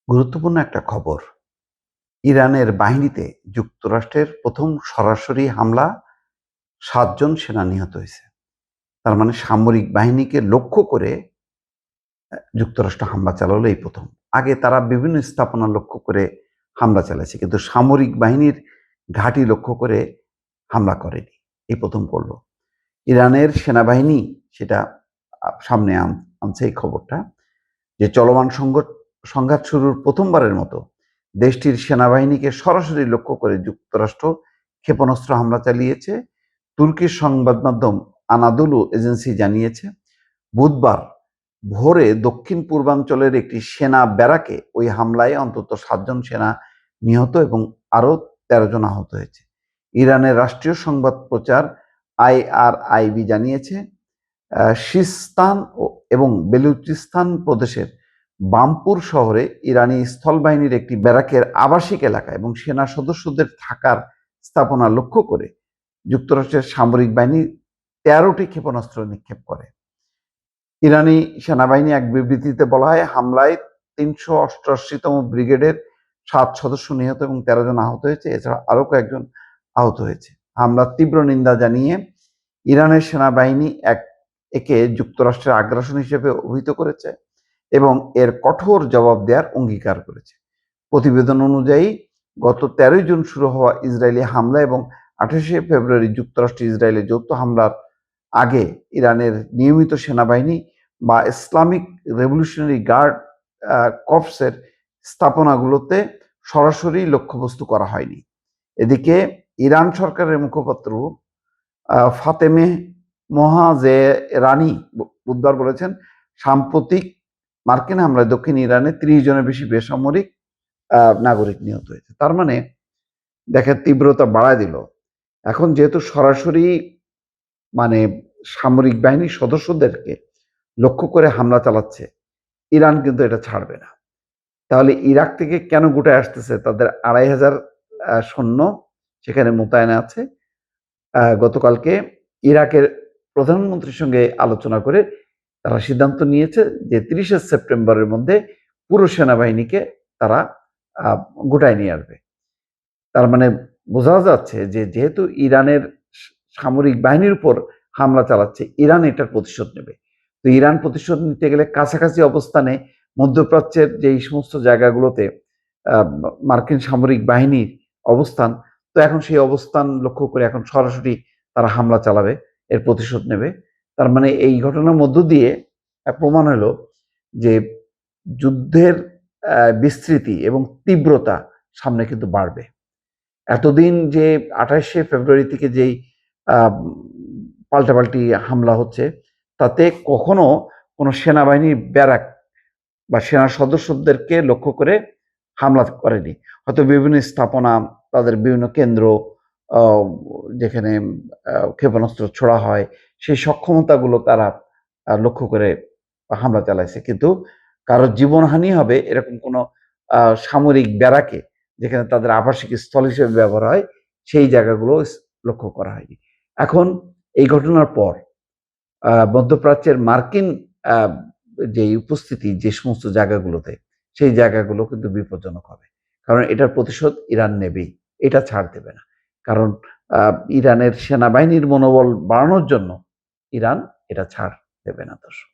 গুরুত্বপূর্ণ একটা খবর। ইরানের বাহিনীতে যুক্তরাষ্ট্রের প্রথম সরাসরি হামলা ৭ জন সেনা নিহত হয়েছে। তার মানে সামরিক বাহিনীকে লক্ষ্য করে যুক্তরাষ্ট্র হামলা চালালো এই প্রথম। আগে তারা বিভিন্ন স্থাপনা লক্ষ্য করে হামলা চালাইছে। কিন্তু সামরিক বাহিনীর ঘাঁটি লক্ষ্য করে হামলা করেনি। এই প্রথম করল। ইরানের সেনাবাহিনী সেটা সামনে আনছে এই খবরটা যে চলমান সংঘাত শুরুর প্রথমবারের মতো দেশটির সেনাবাহিনীকে সরাসরি লক্ষ্য করে যুক্তরাষ্ট্র ক্ষেপণাস্ত্র হামলা চালিয়েছে। তুর্কির সংবাদ মাধ্যম আনাদোলু এজেন্সি জানিয়েছে বুধবার ভোরে দক্ষিণ পূর্বাঞ্চলের একটি সেনা ব্যারাকে ওই হামলায় অন্তত ৭ জন সেনা নিহত এবং আরও ১৩ জন আহত হয়েছে। ইরানের রাষ্ট্রীয় সংবাদ প্রচার IRIB জানিয়েছে সিস্তান এবং বেলুচিস্তান প্রদেশের বামপুর শহরে ইরানি স্থলবাহিনীর একটি ব্যারাকের আবাসিক এলাকা এবং সেনা সদস্যদের থাকার স্থাপনা লক্ষ্য করে যুক্তরাষ্ট্রের সামরিক বাহিনী ১৩টি ক্ষেপণাস্ত্র নিক্ষেপ করে। ইরানি সেনাবাহিনী এক বিবৃতিতে বলা হয়, হামলায় ৩৮৮তম ব্রিগেডের ৭ সদস্য নিহত এবং ১৩ জন আহত হয়েছে। এছাড়া আরও কয়েকজন আহত হয়েছে। হামলার তীব্র নিন্দা জানিয়ে ইরানের সেনাবাহিনী একে যুক্তরাষ্ট্রের আগ্রাসন হিসেবে অভিহিত করেছে এবং এর কঠোর জবাব দেওয়ার অঙ্গীকার করেছে। প্রতিবেদন অনুযায়ী গত ১৩ জুন শুরু হওয়া ইসরায়েলি হামলা এবং ২৮শে ফেব্রুয়ারি যুক্তরাষ্ট্র ইসরায়েলে যৌথ হামলার আগে ইরানের নিয়মিত সেনাবাহিনী বা ইসলামিক রেভলিউশনারি গার্ড কর্পসের স্থাপনাগুলোতে সরাসরি লক্ষ্যবস্তু করা হয়নি। এদিকে ইরান সরকারের মুখপাত্র ফাতেমে মোহাজেরানি বুধবার বলেছেন, সাম্প্রতিক মার্কিন হামলায় দক্ষিণ ইরানে ৩০ জনের বেশি বেসামরিক নাগরিক নিহত হয়েছে। তার মানে দেখেন তীব্রতা বাড়ায় দিল। এখন যেহেতু সরাসরি মানে সামরিক বাহিনীর সদস্যদেরকে লক্ষ্য করে হামলা চালাচ্ছে, ইরান কিন্তু এটা ছাড়বে না। তাহলে ইরাক থেকে কেন গোটায় আসতেছে? তাদের ২৫০০ সৈন্য সেখানে মোতায়েন আছে। গতকালকে ইরাকের প্রধানমন্ত্রীর সঙ্গে আলোচনা করে তারা সিদ্ধান্ত নিয়েছে যে ৩০শে সেপ্টেম্বরের মধ্যে পুরো সেনাবাহিনীকে তারা গোটায় নিয়ে আসবে। তার মানে বোঝা যাচ্ছে যে যেহেতু ইরানের সামরিক বাহিনীর উপর হামলা চালাচ্ছে, ইরান এটার প্রতিশোধ নেবে। তো ইরান প্রতিশোধ নিতে গেলে কাছাকাছি অবস্থানে মধ্যপ্রাচ্যের যেই সমস্ত জায়গাগুলোতে মার্কিন সামরিক বাহিনীর অবস্থান, তো এখন সেই অবস্থান লক্ষ্য করে এখন সরাসরি তারা হামলা চালাবে, এর প্রতিশোধ নেবে। তার মানে এই ঘটনার মধ্য দিয়ে প্রমাণ হলো যে যুদ্ধের বিস্তৃতি এবং তীব্রতা সামনে কিন্তু বাড়বে। এতদিন যে ২৮শে ফেব্রুয়ারি থেকে যেই পাল্টাপাল্টি হামলা হচ্ছে, তাতে কখনো কোনো সেনাবাহিনীর ব্যারাক বা সেনা সদস্যদেরকে লক্ষ্য করে হামলা করেনি। হয়তো বিভিন্ন স্থাপনা, তাদের বিভিন্ন কেন্দ্র যেখানে ক্ষেপণাস্ত্র ছোড়া হয়, সেই সক্ষমতাগুলো তারা লক্ষ্য করে হামলা চালাইছে। কিন্তু কারো জীবনহানি হবে এরকম কোনো সামরিক ব্যারাকে, যেখানে তাদের আবাসিক স্থল হিসেবে ব্যবহার হয়, সেই জায়গাগুলো লক্ষ্য করা হয়নি। এখন এই ঘটনার পর মধ্যপ্রাচ্যের মার্কিন যে উপস্থিতি যে সমস্ত জায়গাগুলোতে, সেই জায়গাগুলো কিন্তু বিপজ্জনক হবে। কারণ এটার প্রতিশোধ ইরান নেবেই। এটা ছাড় দেবে না। কারণ ইরানের সেনাবাহিনীর মনোবল বাড়ানোর জন্য ইরান এটা ছাড় দেবে না দর্শক।